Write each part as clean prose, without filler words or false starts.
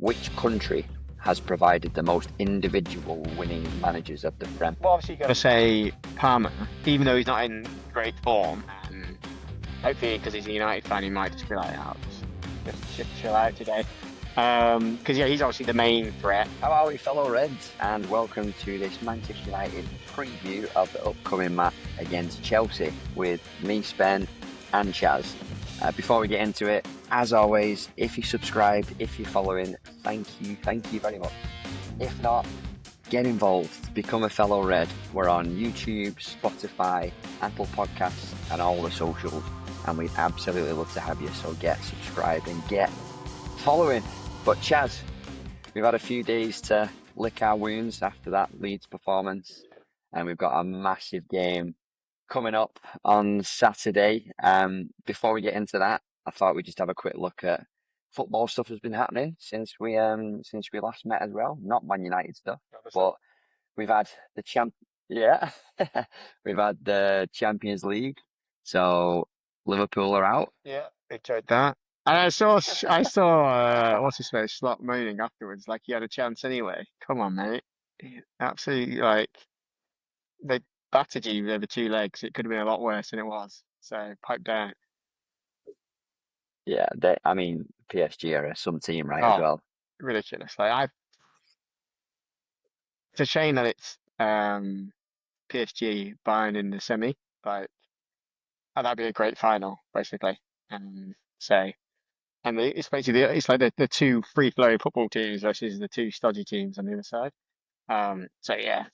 which country has provided the most individual winning managers of the Prem? Well, obviously, you've got to say Palmer, even though he's not in great form. And hopefully, because he's a United fan, he might just be like, oh, just chill out today. Because yeah, he's obviously the main threat. How are we, fellow Reds? And welcome to this Manchester United preview of the upcoming match against Chelsea with me, Spen and Chaz. Before we get into it, as always, if you subscribed, if you're following, thank you very much. If not, get involved, become a fellow Red. We're on YouTube, Spotify, Apple Podcasts, and all the socials, and we'd absolutely love to have you. So get subscribed and get following. But Chaz, we've had a few days to lick our wounds after that Leeds performance, and we've got a massive game coming up on Saturday. Before we get into that, I thought we'd just have a quick look at football stuff that's been happening since we last met as well. Not Man United stuff, but we've had we've had the Champions League. So Liverpool are out. Yeah, enjoyed that. And I saw what's his face, Slot moaning afterwards, like he had a chance anyway. Come on, mate. Absolutely, like they battered you over two legs. It could have been a lot worse than it was. So pipe down. Yeah, PSG are some team, right, as Oh, well. ridiculous. It's a shame that it's PSG Bayern in the semi. Like, and that'd be a great final, basically. So, it's basically it's like the two free flowing football teams versus the two stodgy teams on the other side. So yeah,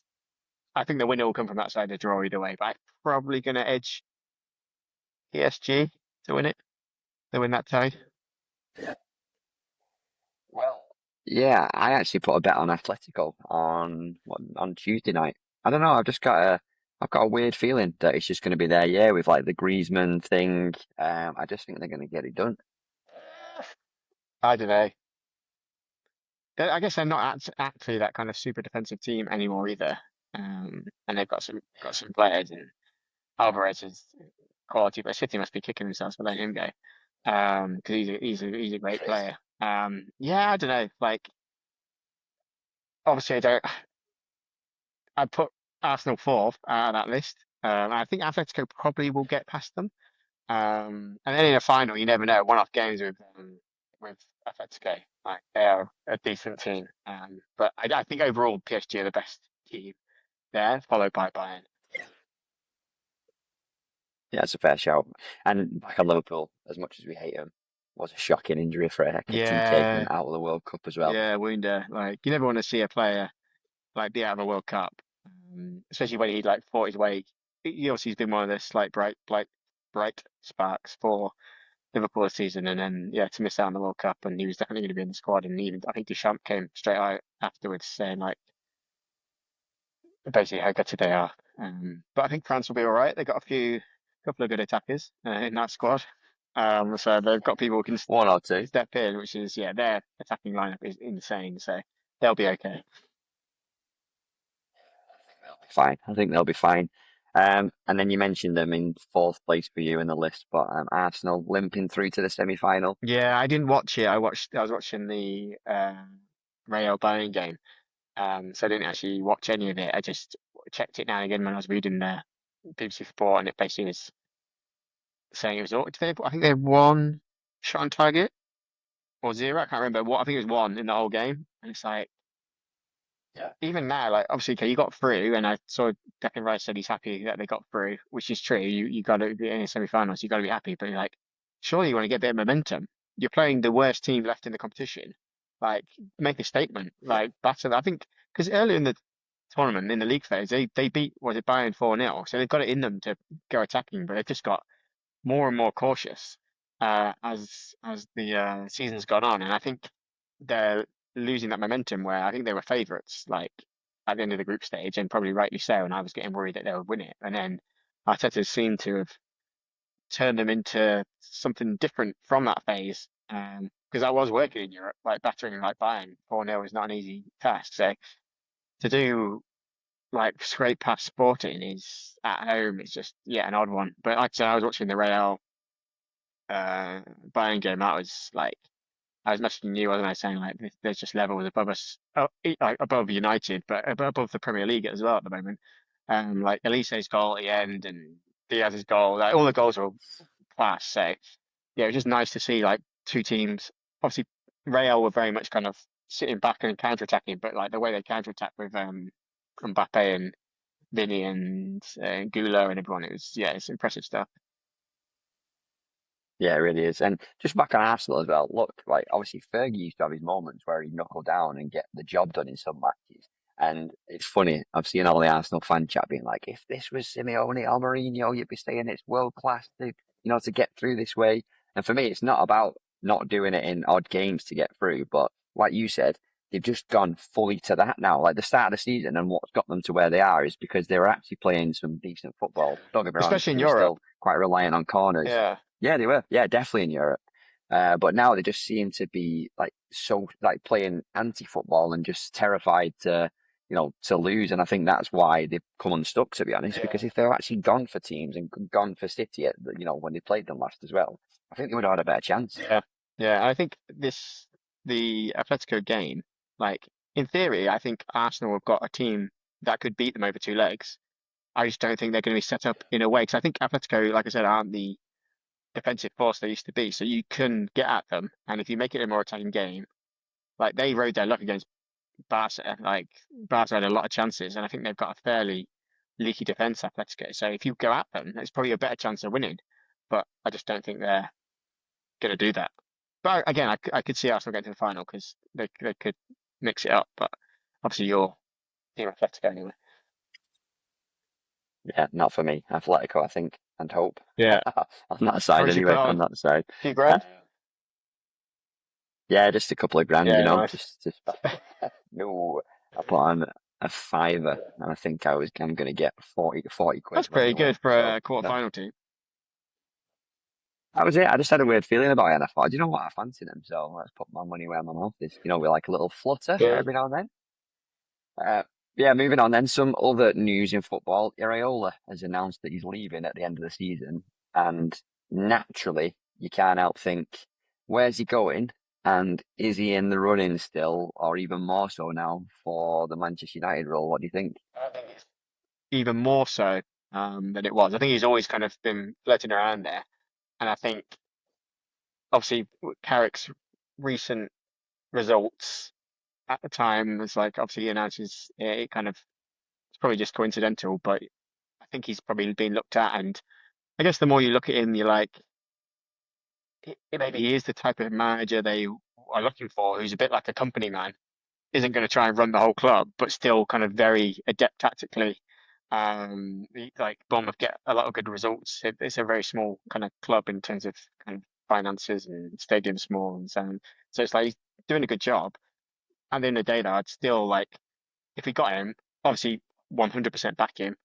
I think the winner will come from that side, the draw either way. But I'm probably gonna edge PSG to win it. To win that tie. Well, yeah, I actually put a bet on Atletico on Tuesday night. I don't know, I've got a weird feeling that it's just going to be their year with like the Griezmann thing. I just think they're going to get it done. I don't know. I guess they're not actually that kind of super defensive team anymore either. And they've got some players, and Alvarez is quality, but City must be kicking themselves for letting him go. Because he's a great player. Yeah, I don't know. Like, obviously, I put Arsenal fourth out of that list. I think Atletico probably will get past them. And then in a final, you never know. One-off games with Atletico, like they are a decent team. But I think overall PSG are the best team there, followed by Bayern. Yeah, it's a fair shout. And back on Liverpool, as much as we hate him, was a shocking injury for Ekitike taking them Yeah, out of the World Cup as well. yeah, Wunder. Like you never want to see a player like be out of a World Cup, especially when he like fought his way. He obviously has been one of the slight bright sparks for Liverpool this season, and then yeah, to miss out on the World Cup, and he was definitely going to be in the squad. And even I think Deschamps came straight out afterwards saying like basically how gutted they are. But I think France will be all right. They've got couple of good attackers in that squad. So they've got people who can One or two. step in, which is yeah, their attacking lineup is insane. So they'll be okay. Fine. I think they'll be fine. And then you mentioned them in fourth place for you in the list, but Arsenal limping through to the semi-final. Yeah, I didn't watch it. I was watching the Real Bayern game. So I didn't actually watch any of it. I just checked it now and again when I was reading the BBC Sport, and it basically was saying it was all. I think they had one shot on target or zero. I can't remember. What I think it was one in the whole game, and it's like Yeah. even now, like obviously, okay, you got through, and I saw Declan Rice said he's happy that they got through, which is true. You got to be in the semi-finals. You got to be happy, but you're like, surely you want to get a bit of momentum. You're playing the worst team left in the competition. Like, make a statement. Like, batter. I think because earlier in the tournament, in the league phase, they beat was it Bayern 4-0, so they've got it in them to go attacking, but they've just got more and more cautious as the season's gone on, and I think they're losing that momentum where I think they were favourites like at the end of the group stage, and probably rightly so. And I was getting worried that they would win it, and then Arteta seemed to have turned them into something different from that phase. Because I was working in Europe, like battering like Bayern 4-0 is not an easy task. So to do like scrape past Sporting is at home. It's just yeah an odd one. But like I said, I was watching the Real Bayern game. That was like I was messaging you, wasn't I, saying like there's just levels above us, like above United, but above the Premier League as well at the moment. Like Elise's goal at the end and Diaz's goal, like all the goals are class. So yeah, it's just nice to see like two teams. Obviously, Real were very much kind of sitting back and counter-attacking, but like the way they counter-attack with Mbappe and Vinny and Gula and everyone, it was yeah, it's impressive stuff. Yeah, it really is. And just back on Arsenal as well. Look, like obviously Fergie used to have his moments where he'd knuckle down and get the job done in some matches. And it's funny, I've seen all the Arsenal fan chat being like, if this was Simeone or Mourinho, you'd be saying it's world class to, to get through this way. And for me, it's not about not doing it in odd games to get through, but like you said, they've just gone fully to that now. Like the start of the season and what's got them to where they are is because they were actually playing some decent football. Don't get me wrong, Especially in they were Europe. still quite reliant on corners. Yeah, Yeah, they were. Yeah, definitely in Europe. But now they just seem to be like so like playing anti-football and just terrified to, to lose. And I think that's why they've come unstuck, to be honest. yeah, Because if they're actually gone for teams and gone for City, when they played them last as well, I think they would have had a better chance. yeah, yeah. I think the Atletico game, like in theory, I think Arsenal have got a team that could beat them over two legs. I just don't think they're going to be set up in a way because I think Atletico, like I said, aren't the defensive force they used to be. So you can get at them, and if you make it a more attacking game, like they rode their luck against Barca, like Barca had a lot of chances, and I think they've got a fairly leaky defense, Atletico. So if you go at them, it's probably a better chance of winning. But I just don't think they're going to do that. But again, I could see Arsenal getting to the final because they could mix it up. But obviously, you're team Atletico anyway. Yeah, not for me. Atletico, I think, and hope. Yeah. On that How side, much you put anyway. On on? that side. Few Uh, grand? yeah, just a couple of grand, Yeah, nice. just no. I put on a fiver, and I think I'm going to get 40 quid That's when pretty they win. good for So a quarter-final team. that was it. I just had a weird feeling about it, and I thought, "Do you know what? I fancy them, so let's put my money where my mouth is. With like a little flutter Yeah. every now and then. Uh, yeah, moving on then. Some other news in football. Iraola has announced that he's leaving at the end of the season, and naturally, you can't help think, where's he going? And is he in the running still, or even more so now for the Manchester United role? What do you think? I think it's even more so than it was. I think he's always kind of been floating around there. And I think, obviously, Carrick's recent results at the time was like, obviously, he announces it kind of, it's probably just coincidental, but I think he's probably been looked at. And I guess the more you look at him, you're like, maybe he is the type of manager they are looking for, who's a bit like a company man, isn't going to try and run the whole club, but still kind of very adept tactically. Like Bournemouth get a lot of good results. It's a very small kind of club in terms of kind of finances and stadium small, and so it's like he's doing a good job. At the end of the day, though, I'd still like if we got him, obviously 100% back him,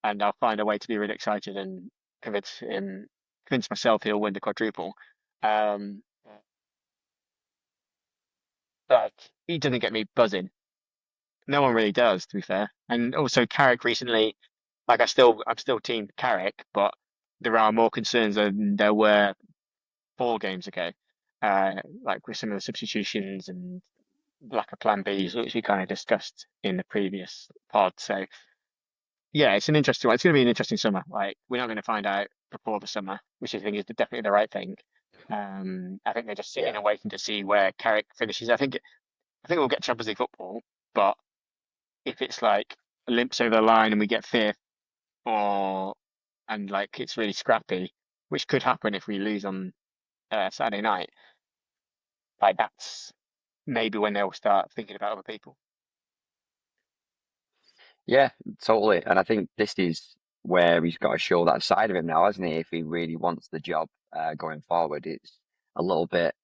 and I'll find a way to be really excited and convince myself he'll win the quadruple. Um, but he doesn't get me buzzing. No one really does, to be fair. And also Carrick recently, like I'm still team Carrick, but there are more concerns than there were 4 games ago. Like with some of the substitutions and lack of plan Bs, which we kind of discussed in the previous pod. So yeah, it's an interesting one. It's going to be an interesting summer. Like we're not going to find out before the summer, which I think is definitely the right thing. I think they're just sitting and waiting to see where Carrick finishes. I think we'll get Champions League football, but if it's like limps over the line and we get fifth, or and like it's really scrappy, which could happen if we lose on Saturday night, like that's maybe when they'll start thinking about other people. Yeah, totally. And I think this is where he's got to show that side of him now, hasn't he? If he really wants the job going forward, it's a little bit,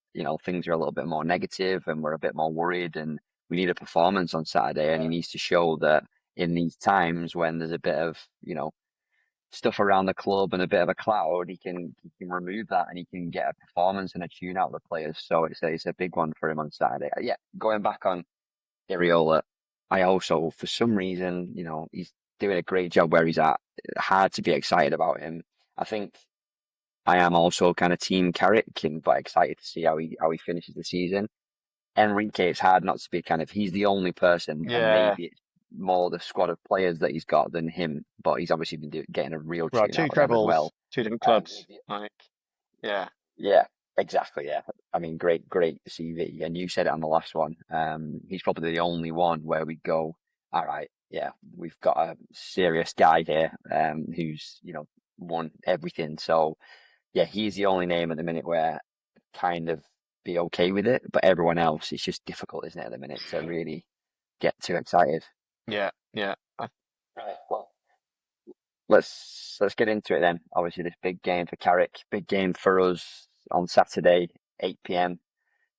things are a little bit more negative and we're a bit more worried and we need a performance on Saturday. And he needs to show that in these times when there's a bit of, stuff around the club and a bit of a cloud, he can remove that and he can get a performance and a tune out of the players. So it's a big one for him on Saturday. Yeah, going back on Iraola, I also, for some reason, he's doing a great job where he's at. Hard to be excited about him. I think I am also kind of Team Carrick, and but excited to see how he finishes the season. Enrique, it's hard not to be kind of he's the only person, and Yeah, maybe it's more the squad of players that he's got than him. But he's obviously been getting a real well, tune two out of them as trebles, well. two different He's clubs. Like, yeah, Yeah, exactly. Yeah, I mean, great CV. And you said it on the last one. He's probably the only one where we go, all right, yeah, we've got a serious guy here, who's won everything. So yeah, he's the only name at the minute where kind of be okay with it. But everyone else, it's just difficult, isn't it, at the minute to really get too excited. yeah, yeah. Right. Well, let's get into it then. Obviously, this big game for Carrick, big game for us on Saturday, 8 p.m.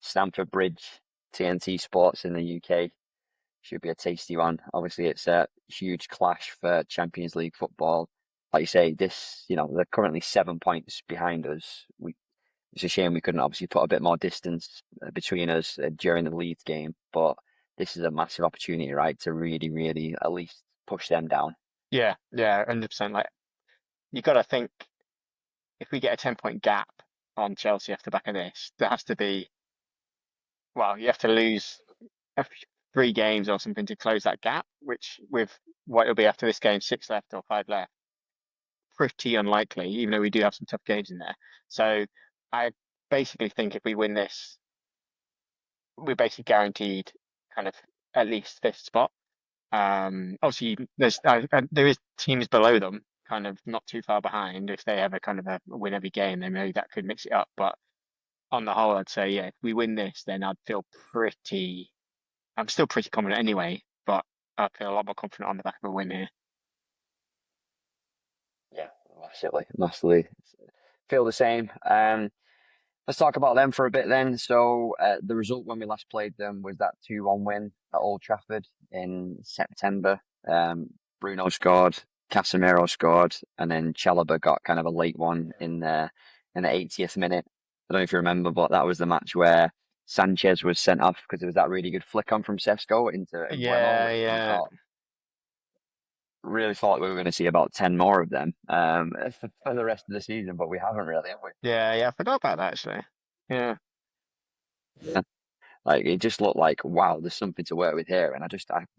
Stamford Bridge, TNT Sports in the UK. Should be a tasty one. Obviously, it's a huge clash for Champions League football. Like you say, they're currently 7 points behind us. It's a shame we couldn't obviously put a bit more distance between us during the Leeds game, but this is a massive opportunity, right, to really, really at least push them down. Yeah, yeah, 100%. Like, you got to think if we get a 10-point gap on Chelsea off the back of this, there has to be, well, you have to lose a three games or something to close that gap, which with what it'll be after this game, six left or five left, pretty unlikely, even though we do have some tough games in there. So I basically think if we win this, we're basically guaranteed kind of at least fifth spot. Obviously, there is teams below them, kind of not too far behind. If they have a kind of a win every game, then maybe that could mix it up. But on the whole, I'd say yeah, if we win this, then I'd feel pretty. I'm still pretty confident anyway, but I feel a lot more confident on the back of a win here. Yeah, massively, massively. Feel the same. Let's talk about them for a bit then. So, the result when we last played them was that 2-1 win at Old Trafford in September. Bruno scored, Casemiro scored, and then Chalobah got kind of a late one in the 80th minute. I don't know if you remember, but that was the match where Sanchez was sent off because there was that really good flick on from Sesco into Embuemo, Yeah, which we yeah, thought really thought we were going to see about 10 more of them for the rest of the season, but we haven't really, have we? yeah, yeah. I forgot about that actually. Yeah, Yeah. Like it just looked like, wow, there's something to work with here, and I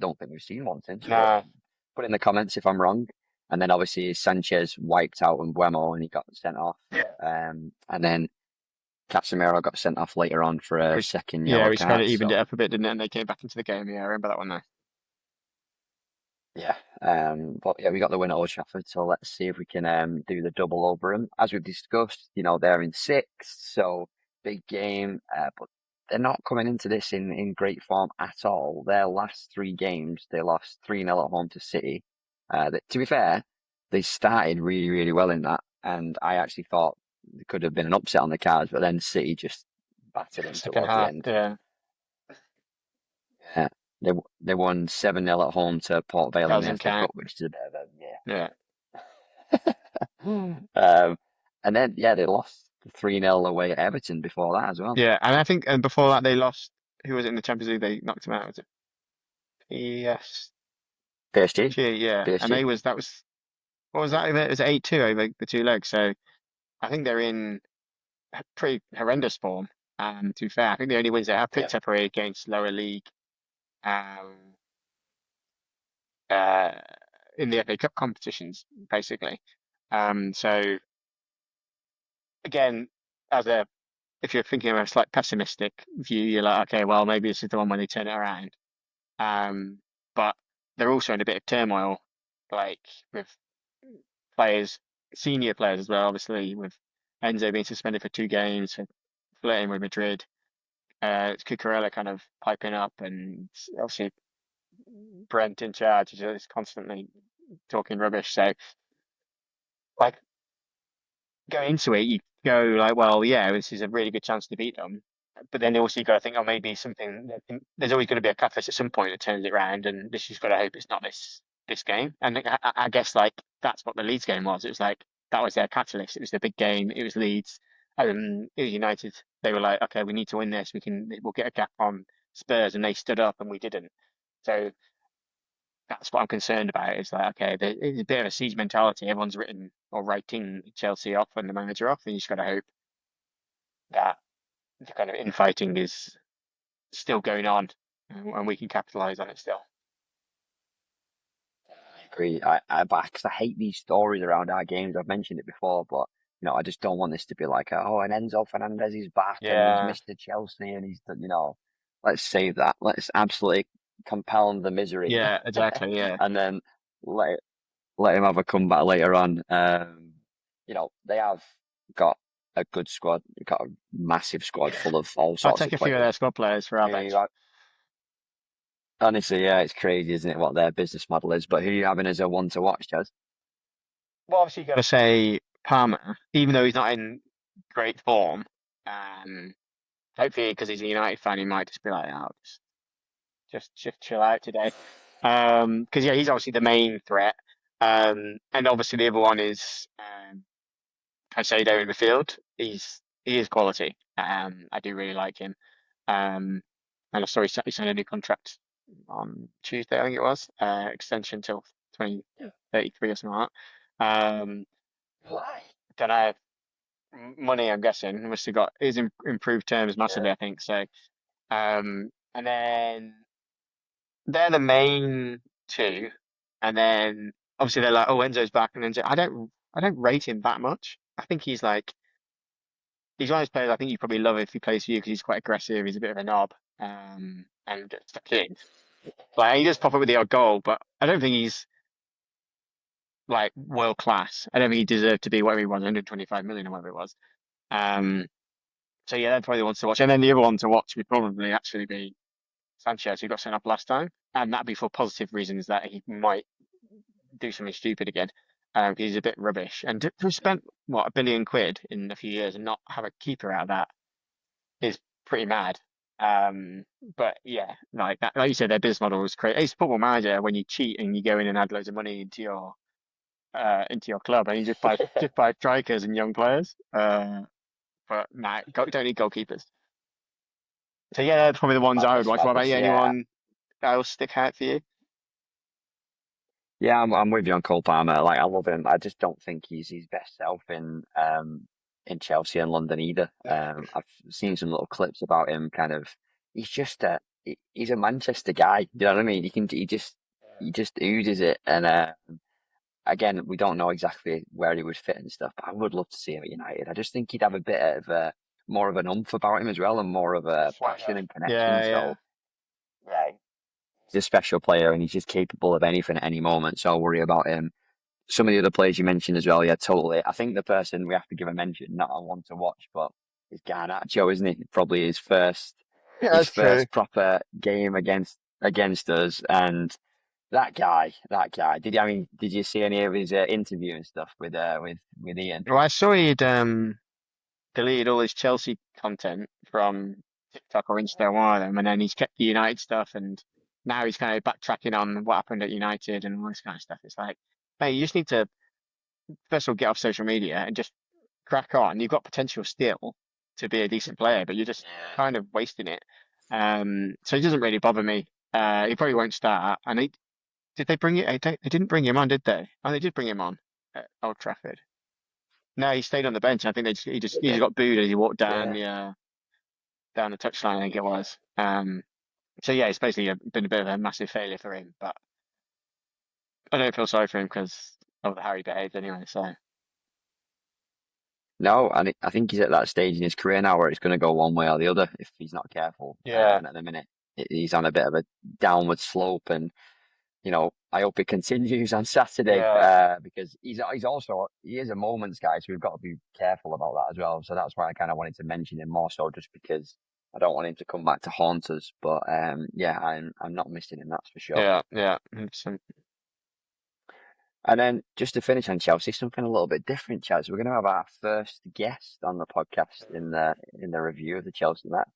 don't think we've seen one since. But no, put in the comments if I'm wrong. And then obviously Sanchez wiped out Embuemo and he got sent off. And then Casemiro got sent off later on for a which second yeah, yellow which kind card. of evened it So up a bit, didn't it? And they came back into the game. Yeah, I remember that one now. yeah, but yeah, we got the win at Old Trafford, so let's see if we can do the double over them. As we've discussed, they're in sixth, so big game, but they're not coming into this in great form at all. Their last three games, they lost 3-0 at home to City. To be fair, they started really, really well in that, and I actually thought there could have been an upset on the cards, but then City just battered them Second towards the half, end. yeah, Yeah. They won 7-0 at home to Port Vale in the doesn't FA count. Cup, which is a bit of a Yeah, yeah. And then yeah, they lost 3-0 away at Everton before that as well. yeah, and I think and before that they lost. Who was it in the Champions League? They knocked him out. Was it PSG? PSG, Yeah, and PSG. that was what was that? It was 8-2 over the two legs. So I think they're in pretty horrendous form. To be fair, I think the only wins they have Yeah. picked up are against lower league, um, uh, in the FA Cup competitions, basically. So again, as a if you're thinking of a slight pessimistic view, you're like, okay, well, maybe this is the one when they turn it around. Um, but they're also in a bit of turmoil, like with players, senior players as well, obviously, with Enzo being suspended for two games for flirting with Madrid. Cucurella kind of piping up, and obviously Brent in charge is constantly talking rubbish. So, like going into it, you go like, well, yeah, this is a really good chance to beat them. But then also you got to think, oh, maybe something. There's always going to be a catalyst at some point that turns it around, and this you've got to hope it's not this game. And I guess like that's what the Leeds game was. It was like that was their catalyst. It was the big game. It was Leeds. It was United. They were like, okay, we need to win this. We'll get a gap on Spurs, and they stood up, and we didn't. So that's what I'm concerned about. Is like, okay, there's a bit of a siege mentality. Everyone's written or writing Chelsea off and the manager off, and you just got to hope that the kind of infighting is still going on, and we can capitalize on it still. Agree. Because I hate these stories around our games. I've mentioned it before, but I just don't want this to be like, oh, and Enzo Fernandez is back and he's Yeah, Mr. Chelsea and let's save that. Let's absolutely compound the misery, yeah, exactly. Yeah, and then let let him have a comeback later on. They have got a good squad. They've got a massive squad full of all I'll sorts take of a few of their players. squad players for our Who, bench. honestly, yeah, it's crazy, isn't it, what their business model is? But who are you having as a one to watch, Jazz? Well, obviously, you got to say Palmer, even though he's not in great form. Um, Hopefully, because he's a United fan, he might just be like, "Oh, just chill out today." Because yeah, he's obviously the main threat. And obviously the other one is Caicedo in the field. He is quality. I do really like him. Um, and I saw he signed a new contract on Tuesday, I think it was, extension till 2033 or something like that. Why? Don't know, money, I'm guessing. He must have got his improved terms massively, Yeah. I think. So, and then they're the main two, and then obviously they're like, oh, Enzo's back, and Enzo. I don't rate him that much. I think he's one of those players. I think you probably love if he plays for you because he's quite aggressive. He's a bit of a knob, and stuck in. Like he does pop up with the odd goal, but I don't think he's like world class. I don't think he deserved to be whatever he was, 125 million or whatever it was. Um, so yeah, that's probably the ones to watch. And then the other one to watch would probably actually be Sanchez, who got sent off last time, and that'd be for positive reasons that he might do something stupid again. He's a bit rubbish, and to spend what £1 billion in a few years and not have a keeper out of that is pretty mad. Um, but yeah, like that, like you said, their business model was crazy. It's Football Manager when you cheat and you go in and add loads of money into your club, and you just buy strikers and young players. But nah, don't need goalkeepers. So yeah, that's probably the ones I would Madness, watch. What about madness. you? Yeah, Anyone else stick out for you? yeah, I'm with you on Cole Palmer. Like, I love him. I just don't think he's his best self in Chelsea and London either. I've seen some little clips about him. Kind of, he's just he's a Manchester guy. You know what I mean? He just oozes it. And again, we don't know exactly where he would fit and stuff. But I would love to see him at United. I just think he'd have a bit of more of an oomph about him as well, and more of a passion and connection. Yeah, yeah. So yeah, he's a special player, and he's just capable of anything at any moment. So I'll worry about him. Some of the other players you mentioned as well, yeah, totally. I think the person we have to give a mention, not a one to watch, but is Garnacho, isn't he? Probably Yeah, his that's true. first proper game against us, and that guy. Did you see any of his interview and stuff with Ian? Well, I saw he'd deleted all his Chelsea content from TikTok or Insta, one of them, and then he's kept the United stuff, and now he's kind of backtracking on what happened at United and all this kind of stuff. It's like, mate, you just need to first of all get off social media and just crack on. You've got potential still to be a decent player, but you're just kind of wasting it. So it doesn't really bother me. He probably won't start. And did they bring it? They didn't bring him on, did they? Oh, they did bring him on at Old Trafford. No, he stayed on the bench. I think he just got booed as he walked down Yeah. the touchline, I think it was. So yeah, it's basically been a bit of a massive failure for him. But I don't feel sorry for him because of how he behaved anyway. So No, and I think he's at that stage in his career now where it's going to go one way or the other if he's not careful. yeah, And at the minute, he's on a bit of a downward slope, and I hope it continues on Saturday yeah, because he is a moments guy, so we've got to be careful about that as well. So that's why I kind of wanted to mention him more so, just because I don't want him to come back to haunt us. But yeah, I'm not missing him, that's for sure. yeah. 100%. And then just to finish on Chelsea, something a little bit different, Chaz. We're going to have our first guest on the podcast in the review of the Chelsea match.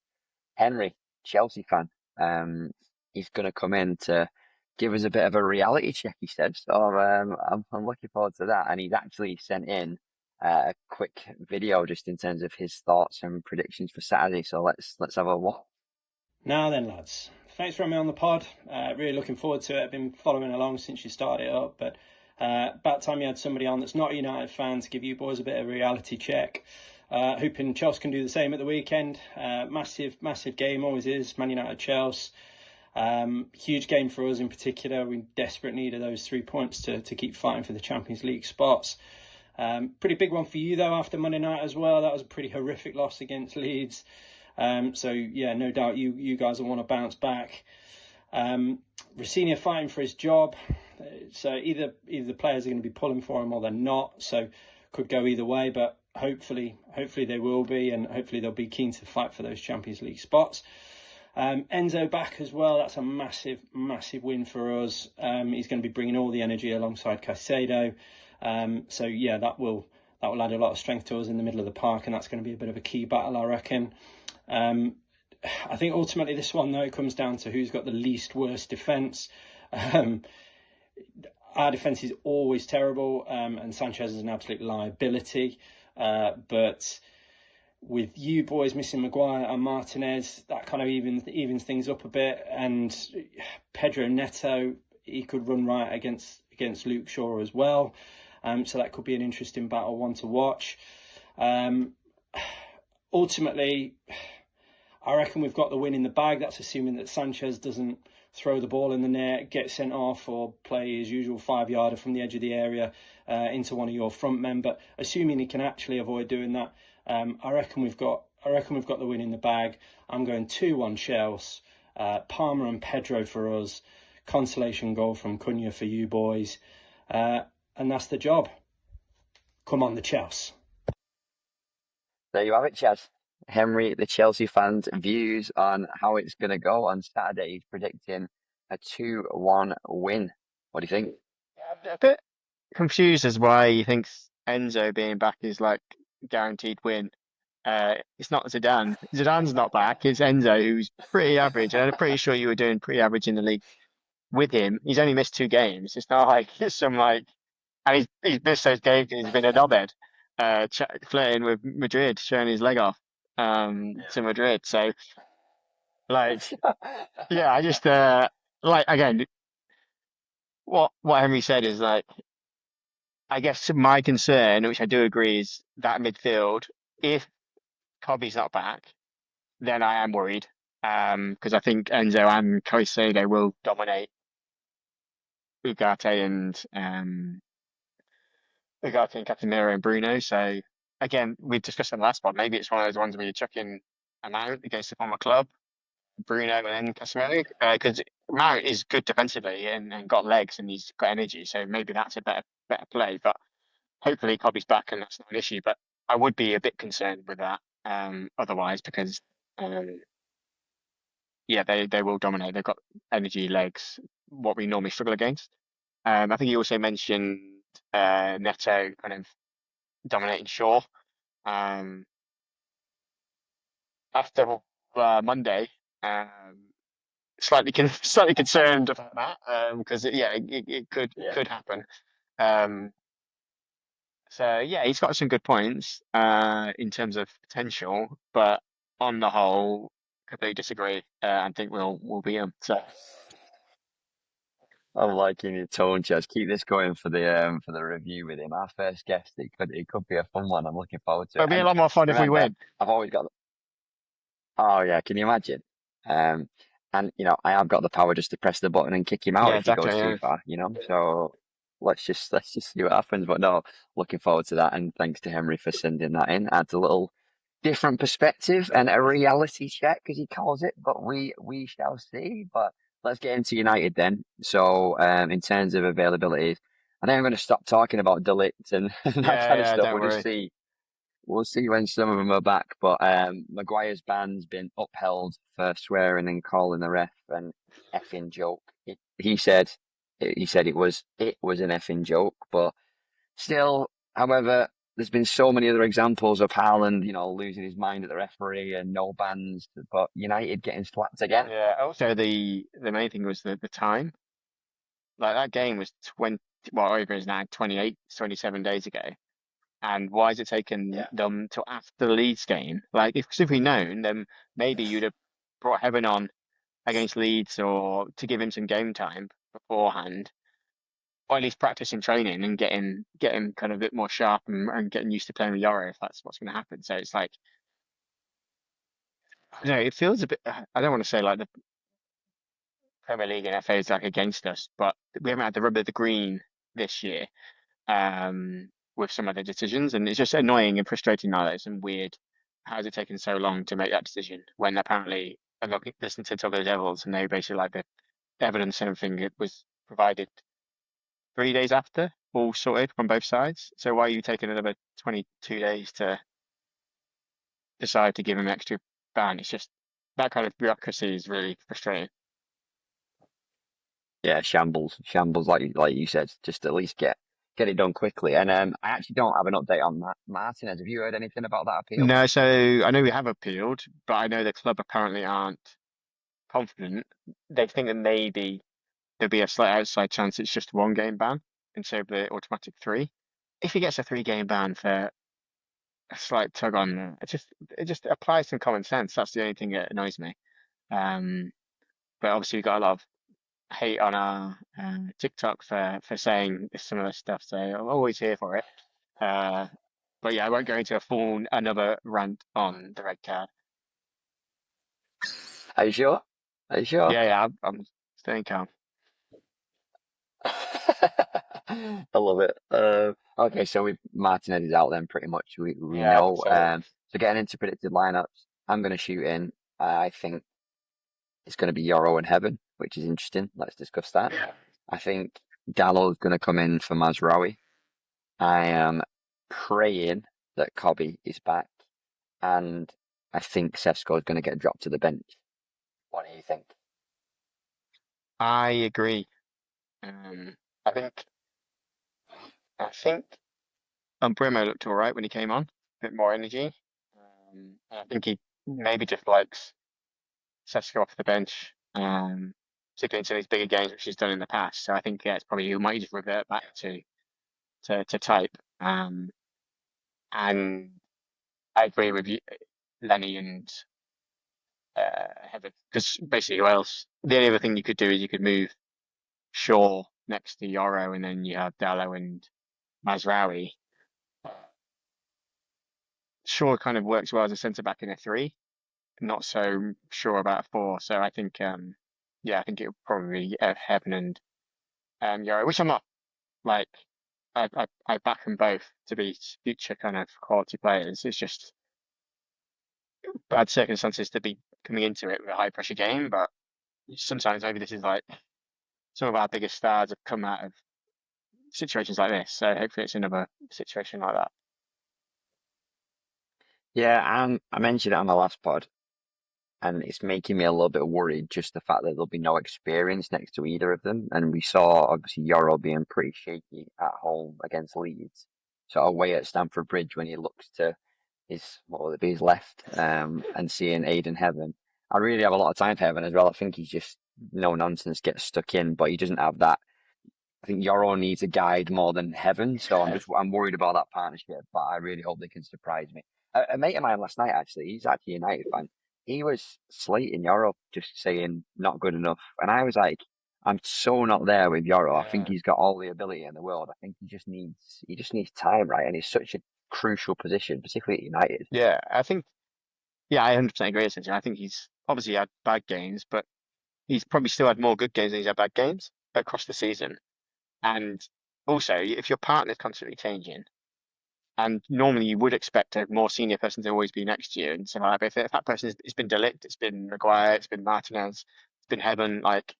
Henry, Chelsea fan. Um, he's going to come in to give us a bit of a reality check, he said. So I'm looking forward to that. And he's actually sent in a quick video just in terms of his thoughts and predictions for Saturday. So let's have a watch. Now then, lads, Thanks for having me on the pod. Really looking forward to it. I've been following along since you started it up, but about time you had somebody on that's not a United fan to give you boys a bit of a reality check. Hoping Chelsea can do the same at the weekend. Massive game, always is. Man United Chelsea. Huge game for us in particular. We desperate need of those 3 points to keep fighting for the Champions League spots. Pretty big one for you though after Monday night as well. That was a pretty horrific loss against Leeds. So yeah, no doubt you guys will want to bounce back. Rafinha fighting for his job. So either the players are going to be pulling for him or they're not. So could go either way, but hopefully they will be, and hopefully they'll be keen to fight for those Champions League spots. Enzo back as well. That's a massive win for us. He's going to be bringing all the energy alongside Caicedo. So yeah, that will add a lot of strength to us in the middle of the park, and that's going to be a bit of a key battle, I reckon. I think ultimately this one though comes down to who's got the least worst defence. Our defence is always terrible, and Sanchez is an absolute liability. But with you boys missing Maguire and Martinez, that kind of evens things up a bit. And Pedro Neto, he could run right against Luke Shaw as well. So that could be an interesting battle, one to watch. Ultimately, I reckon we've got the win in the bag. That's assuming that Sanchez doesn't throw the ball in the net, get sent off, or play his usual 5-yarder from the edge of the area into one of your front men. But assuming he can actually avoid doing that, I reckon we've got the win in the bag. I'm going 2-1 Chelsea. Palmer and Pedro for us. Consolation goal from Cunha for you boys. And that's the job. Come on, the Chelsea. There you have it, Chaz. Henry, the Chelsea fans' views on how it's going to go on Saturday. He's predicting a 2-1 win. What do you think? A bit confused as why he thinks Enzo being back is like guaranteed win. It's not Zidane. Zidane's not back. It's Enzo, who's pretty average. And I'm pretty sure you were doing pretty average in the league with him. He's only missed 2 games. It's not like it's some like, and he's missed those games. He's been a knobhead, flirting with Madrid, showing his leg off to Madrid. So like, yeah, I just like again, what Henry said is like, I guess my concern, which I do agree, is that midfield. If Kobe's not back, then I am worried. Because I think Enzo and Caicedo will dominate Ugarte and Casemiro and Bruno. So again, we discussed in the last one. Maybe it's one of those ones where you're chucking a Mount against the former club, Bruno and then Casemiro, because Mount is good defensively and got legs and he's got energy. So maybe that's a better play. But hopefully Kobe's back and that's not an issue. But I would be a bit concerned with that otherwise because um, yeah, they will dominate. They've got energy, legs, what we normally struggle against. I think you also mentioned Neto kind of dominating Shaw. Um, after Monday, slightly concerned about that because it could happen. Um, so yeah, he's got some good points in terms of potential, but on the whole, completely disagree. And think we'll beat him. So I'm liking your tone, Chaz. Keep this going for the review with him. Our first guest, it could be a fun one. I'm looking forward to it'll it. be a And lot more fun if we remember, win. I've always got. Oh yeah, can you imagine? Um, and I have got the power just to press the button and kick him out Yeah, if he exactly. goes too Yeah. far. So let's just see what happens. But no, looking forward to that. And thanks to Henry for sending that in. Adds a little different perspective and a reality check, as he calls it. But we shall see. But let's get into United then. So in terms of availability, I think I'm going to stop talking about Delict and, and that Yeah, kind of yeah, stuff. don't We'll just worry. see. We'll see when some of them are back. But Maguire's ban's been upheld for swearing and calling the ref an effing joke. He said it was an effing joke. But still, however, there's been so many other examples of Haaland, losing his mind at the referee and no bans, but United getting slapped again. Yeah. Also, the main thing was the time. Like that game was 20, well, over is now 28, 27 days ago. And why has it taken Yeah. them till after the Leeds game? Like, if we known, then maybe you'd have brought Heaven on against Leeds or to give him some game time beforehand, or at least practice in training and get him kind of a bit more sharp and getting used to playing with Yoro if that's what's going to happen. So it's like, I don't know, it feels a bit. I don't want to say like the Premier League and FA is like against us, but we haven't had the rub of the green this year with some of the decisions, and it's just annoying and frustrating nowadays and weird. How is it taking so long to make that decision when apparently I'm looking listening to other Devils and they basically like the evidence and everything it was provided 3 days after, all sorted from both sides. So why are you taking another 22 days to decide to give him extra ban? It's just that kind of bureaucracy is really frustrating. Yeah, shambles, like you said, just at least get it done quickly. And I actually don't have an update on that. Martinez, have you heard anything about that appeal? No, so I know we have appealed, but I know the club apparently aren't confident. They think that maybe there'll be a slight outside chance it's just 1 game ban instead of the automatic three. If he gets a 3 game ban for a slight tug on, it just applies some common sense. That's the only thing that annoys me. Um, but obviously we've got a lot of hate on our TikTok for saying some of this stuff, so I'm always here for it. Uh, but yeah, I won't go into a full another rant on the red card. Are you sure? Are you sure? Yeah, I'm staying calm. I love it. Okay, so Martinez is out then pretty much. We Yeah, I think know. so. So getting into predicted lineups, I'm going to shoot in. I think it's going to be Yoro and Heaven, which is interesting. Let's discuss that. Yeah. I think Gallo's going to come in for Mazraoui. I am praying that Cobby is back, and I think Sesko is going to get dropped to the bench. What do you think? I agree. Um, I think I think Bruno looked all right when he came on, a bit more energy. And I think he maybe just likes Sesko off the bench, particularly in some of these bigger games which he's done in the past. So I think yeah, it's probably he might just revert back to type. And I agree with you, Lenny and Heaven, because basically who else? The only other thing you could do is you could move Shaw next to Yoro, and then you have Dallo and Mazraoui. Shaw kind of works well as a centre back in a three. Not so sure about a four. So I think, yeah, I think it would probably be Heaven and Yoro, which I'm not like. I back them both to be future kind of quality players. It's just bad circumstances to be coming into it with a high pressure game, but sometimes maybe this is like some of our biggest stars have come out of situations like this. So hopefully it's another situation like that. Yeah, and I mentioned it on the last pod, and it's making me a little bit worried just the fact that there'll be no experience next to either of them. And we saw obviously Yoro being pretty shaky at home against Leeds. So away at Stamford Bridge when he looks to his what will it be his left, and seeing Aiden Heaven. I really have a lot of time for Heaven as well. I think he's just no nonsense, gets stuck in, but he doesn't have that. I think Yoro needs a guide more than Heaven, so I'm worried about that partnership. But I really hope they can surprise me. A mate of mine last night actually, he's actually a United fan. He was slating Yoro, just saying not good enough, and I was like, I'm so not there with Yoro. I think Yeah. he's got all the ability in the world. I think he just needs time, right? And he's such a crucial position, particularly at United. Yeah, I think, yeah, I 100% agree essentially. I think he's obviously had bad games, but he's probably still had more good games than he's had bad games across the season. And also, if your partner's constantly changing, and normally you would expect a more senior person to always be next to you, and so like, if that person has, it's been Delict, it's been Maguire, it's been Martinez, it's been Heaven, like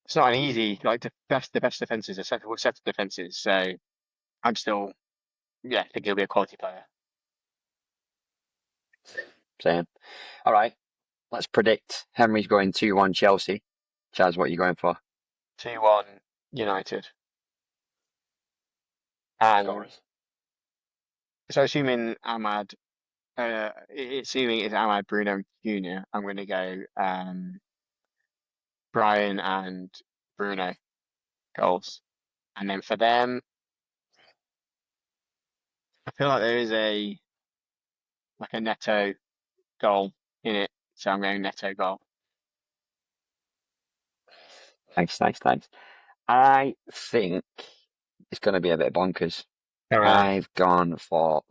it's not an easy like the best defenses, a set of defenses. So I'm still, yeah, I think he'll be a quality player. Saying, all right, let's predict Henry's going 2-1 Chelsea. Chaz, what are you going for? 2-1 United. And Scores. so assuming Ahmad, assuming it's Ahmad, Bruno, Junior, I'm going to go Brian and Bruno goals. And then for them, I feel like there is a Neto goal in it, so I'm going Neto goal. Nice, nice, nice. I think it's going to be a bit bonkers. Oh, really? I've gone for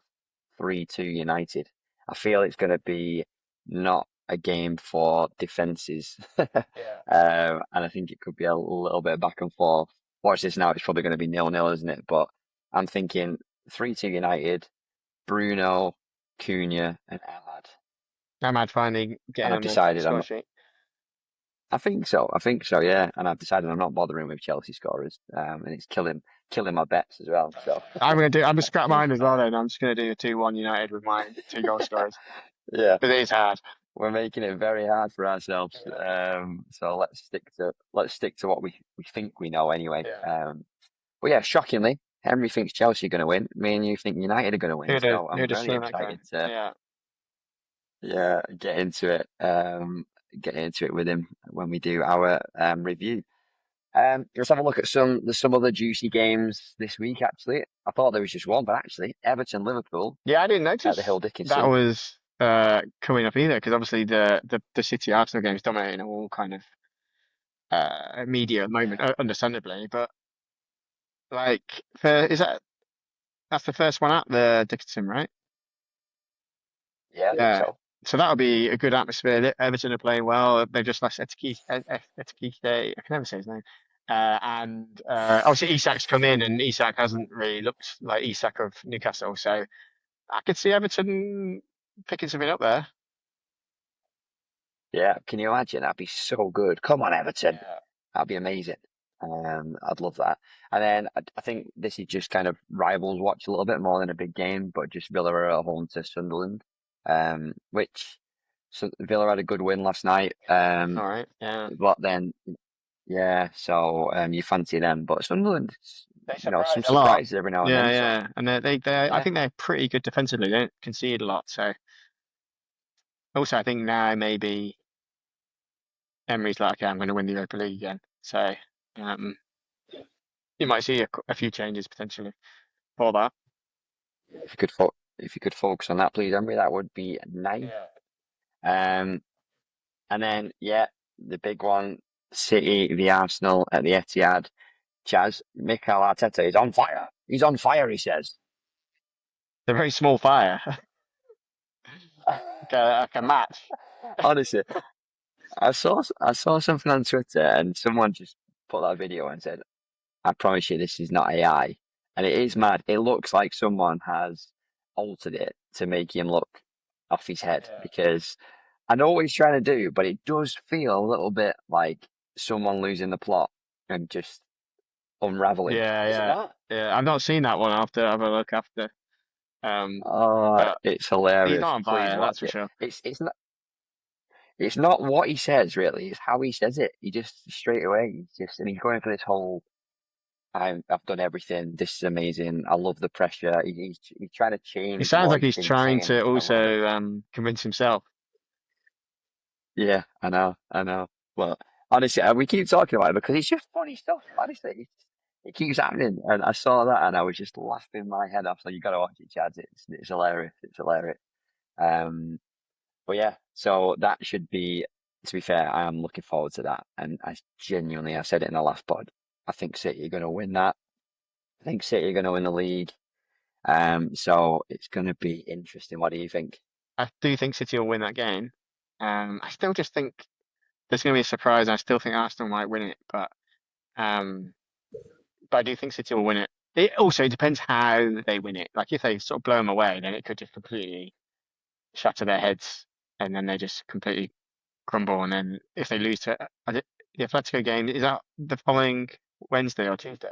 3-2 United. I feel it's going to be not a game for defences. Yeah. And I think it could be a little bit back and forth. Watch this now, it's probably going to be 0-0, isn't it? But I'm thinking 3-2 United, Bruno, Cunha, and Ahmad. Ahmad finally And getting I've on the decided I'm score not, sheet. I think so. I think so, yeah. And I've decided I'm not bothering with Chelsea scorers. And it's killing my bets as well. So I'm gonna scrap mine as well then. I'm just gonna do a 2-1 United with my two goal scorers. yeah. But it is hard. We're making it very hard for ourselves. Yeah. So let's stick to what we think we know anyway. Yeah. But yeah, shockingly, Henry thinks Chelsea are going to win. Me and you think United are going to win. So I'm Who'd have very seen that excited going? to Yeah. yeah get into it with him when we do our review. Let's have a look at there's some other juicy games this week. Actually, I thought there was just one, but actually, Everton Liverpool Yeah, I didn't at the notice Hill that Dickinson. was coming up either, because obviously the City Arsenal game is dominating all kind of media at the moment, understandably. But like, that's the first one at the Dickinson, right? Yeah, I think Yeah. so. So that'll be a good atmosphere. Everton are playing well. They've just lost Etikite. I can never say his name. And obviously Isak's come in, and Isak hasn't really looked like Isak of Newcastle. So I could see Everton picking something up there. Yeah, can you imagine? That'd be so good. Come on, Everton. Yeah. That'd be amazing. I'd love that. And then I think this is just kind of rivals watch a little bit more than a big game, but just Villa are at home to Sunderland, which Villa had a good win last night. All right. Yeah. But then yeah, so you fancy them, but Sunderland, They some surprise a lot. surprises every now and Yeah, then. So yeah. And I yeah, think they're pretty good defensively. They don't concede a lot. So also, I think now maybe Emery's like, okay, I'm going to win the Europa League again. So um, you might see a few changes potentially for that. if you could focus on that, please, Emery, that would be nice. Yeah. Um, and then yeah, the big one, City v Arsenal at the Etihad. Chaz, Mikel Arteta is on fire. He's on fire, he says. They're very small fire, like a match. Honestly, I saw something on Twitter and someone just put that video and said, I promise you this is not AI. And it is mad. It looks like someone has altered it to make him look off his head Yeah. because I know what he's trying to do, but it does feel a little bit like someone losing the plot and just unraveling. Yeah, Is it yeah, not? yeah. I've not seen that one. I'll have to have a look after. Um, Oh, but it's he's hilarious. not on Please fire, that's watch for it. sure. It's not what he says really, it's how he says it. He just straight away and he's going for this whole I've done everything. This is amazing. I love the pressure. He's trying to It change sounds what like he's he's been trying saying. to I love it. also convince himself. Yeah, I know, I know. Well, honestly, we keep talking about it because it's just funny stuff. Honestly, it keeps happening, and I saw that and I was just laughing my head off. So you got to watch it, Chad. It's hilarious. It's hilarious. Um, but yeah, so that should be. To be fair, I am looking forward to that, and I said it in the last pod. I think City are going to win that. I think City are going to win the league. So it's going to be interesting. What do you think? I do think City will win that game. I still just think there's going to be a surprise. I still think Arsenal might win it, um, but I do think City will win it. It also depends how they win it. Like if they sort of blow them away, then it could just completely shatter their heads, and then they just completely crumble. And then if they lose to the Atletico game, is that the following Wednesday or Tuesday?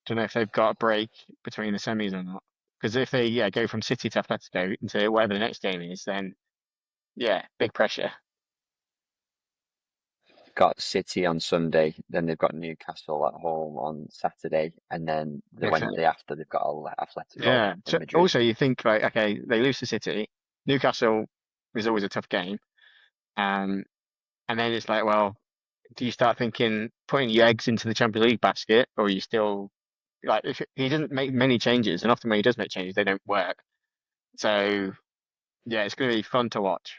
Don't know if they've got a break between the semis or not. Because if they go from City to Atletico into whatever the next game is, then yeah, big pressure. They've got City on Sunday, then they've got Newcastle at home on Saturday, and then the If Wednesday after they've got Atletico Yeah. in So Madrid. also you think like, okay, they lose to City. Newcastle is always a tough game. Um, and then it's like, well, do you start thinking putting your eggs into the Champions League basket, or are you still like if he doesn't make many changes, and often when he does make changes, they don't work. So yeah, it's going to be fun to watch.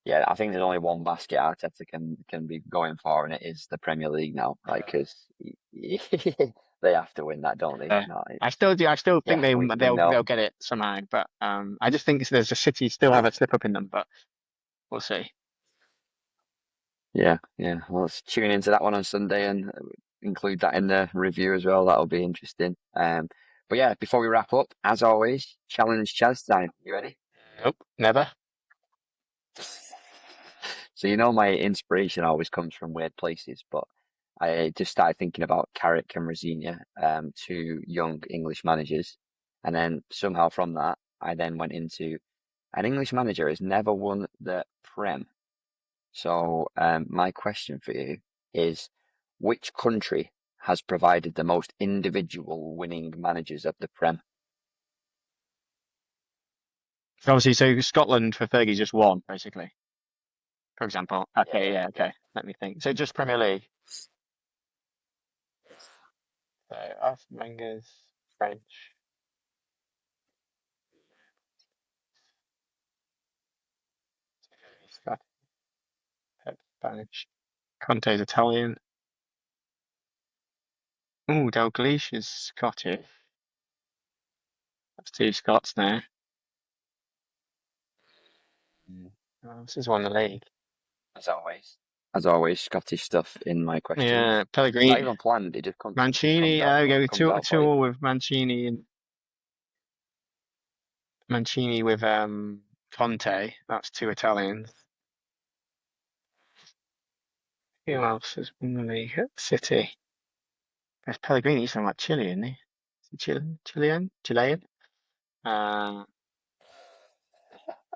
Yeah, I think there's only one basket Arteta can be going for, and it is the Premier League now. Like, because they have to win that, don't they? No, I still do. I still think yeah, we know. they'll get it somehow. But I just think there's a City still have a slip up in them. But we'll see. Yeah, yeah. Well, let's tune into that one on Sunday and include that in the review as well. That'll be interesting. But yeah, before we wrap up, as always, challenge Chaz time. You ready? Nope, never. So you know my inspiration always comes from weird places, but I just started thinking about Carrick and Rosenior, two young English managers, and then somehow from that I then went into an English manager has never won the Prem. So my question for you is, which country has provided the most individual winning managers of the Prem? So obviously, so Scotland for Fergie just won basically. For example. Okay, yeah, okay. Let me think. So just Premier League. So Arsene Wenger's French. Scott, Spanish. Conte's Italian. Ooh, Dalglish is Scottish. That's two Scots now. Mm. This is won the league. As always. As always, Scottish stuff in my questions. Yeah, Not Pellegrini, even planned. It just Mancini. We go comes out two for you. all with Mancini and Mancini with Conte. That's two Italians. Who else has won the league at City? There's Pellegrini. He's from like Chile, isn't he? Is he Chilean? Uh,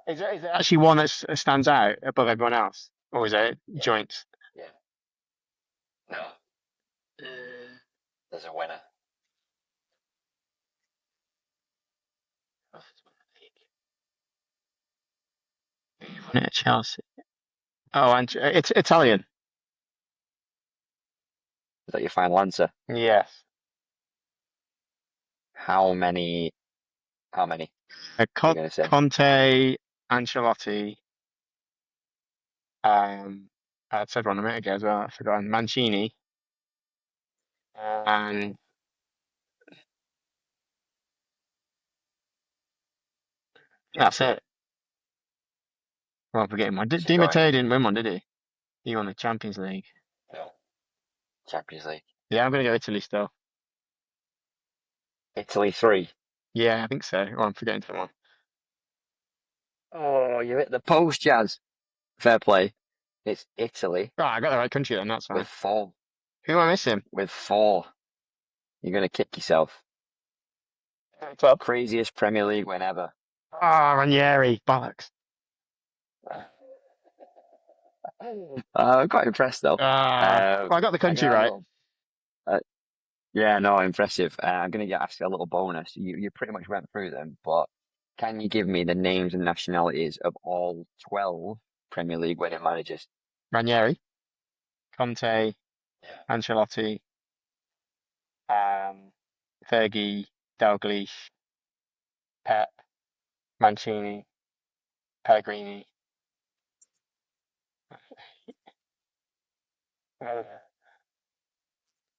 is there actually one that stands out above everyone else, or is it Yeah, joint? yeah. No, there's a winner. Won it at Chelsea. Oh, and it's Italian. Is that your final answer? Yes. How many? How many? You're gonna say? Conte, Ancelotti. I said one a minute ago as well. I forgot Mancini, and that's it. Well, I'm forgetting one. What's your Di going? Matteo didn't win one, did he? He won the Champions League. No. Champions League. Yeah, I'm gonna go Italy still. Italy 3. Yeah, I think so. Oh, I'm forgetting someone. Oh, you hit the post, Jazz. Fair play. It's Italy Oh, I got the right country then. That's with fine. 4. Who am I missing? With 4. You're gonna kick yourself. Club. Craziest Premier League win ever. Ah, Ranieri. Bollocks. I'm quite impressed though. Well, I got the I'm country gonna add a right. little. Yeah, no, impressive. I'm going to ask you a little bonus. You pretty much went through them, but can you give me the names and nationalities of all 12 Premier League winning managers? Ranieri, Conte, Ancelotti, um, Fergie, Dalglish, Pep, Mancini, Pellegrini. Uh,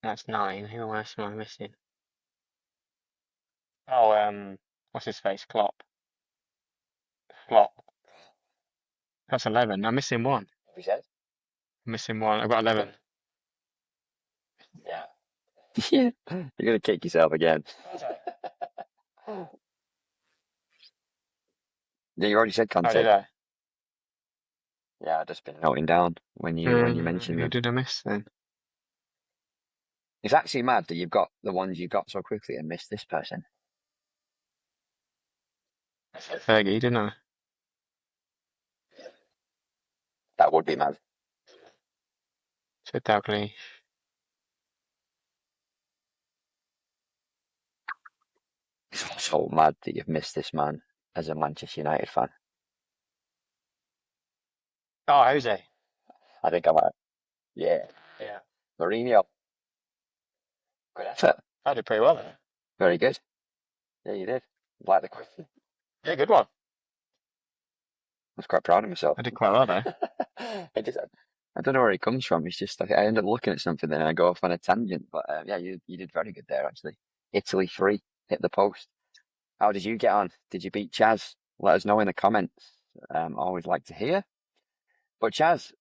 That's nine. Who else am I missing? Oh, what's his face? Klopp. That's 11. I'm missing one. Have you said? I'm missing one. I've got 11. Yeah. Yeah. You're going to kick yourself again. Yeah, you already said Oh, did Conte. I? Yeah, I've just been noting down when you mentioned Who them. did I miss then? It's actually mad that you've got the ones you got so quickly and missed this person. I said Fergie, didn't I? That would be mad. Said Dalglish. It's also mad that you've missed this man as a Manchester United fan. Oh, Jose. I think I might. Yeah. Yeah. Mourinho. Good effort. I did pretty well there. Very good. Yeah, you did. Like the question. Yeah, good one. was quite proud of myself. I did quite well there. I don't know where it comes from. It's just I end up looking at something and I go off on a tangent. But yeah, you did very good there actually. Italy 3 hit the post. How did you get on? Did you beat Chaz? Let us know in the comments. Always like to hear. But Chaz,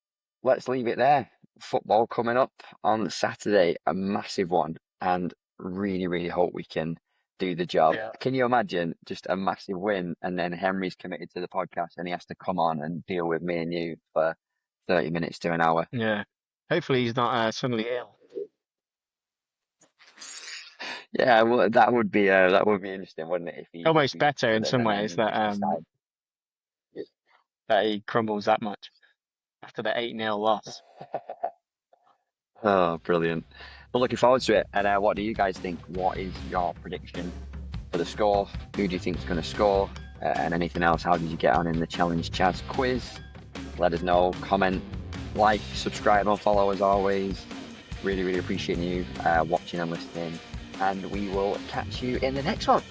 let's leave it there. Football coming up on Saturday, a massive one, and really, really hope we can do the job. Yeah. Can you imagine just a massive win and then Henry's committed to the podcast and he has to come on and deal with me and you for 30 minutes to an hour? Yeah. Hopefully he's not suddenly ill. Yeah, well, that would be interesting, wouldn't it? If he Almost better in sort of some and ways then that just decide. that he crumbles that much after the 8-0 loss. Oh, brilliant. Well, looking forward to it. And what do you guys think? What is your prediction for the score? Who do you think is going to score? And anything else? How did you get on in the Challenge Chaz quiz? Let us know. Comment, like, subscribe, and follow as always. Really, really appreciate you watching and listening. And we will catch you in the next one.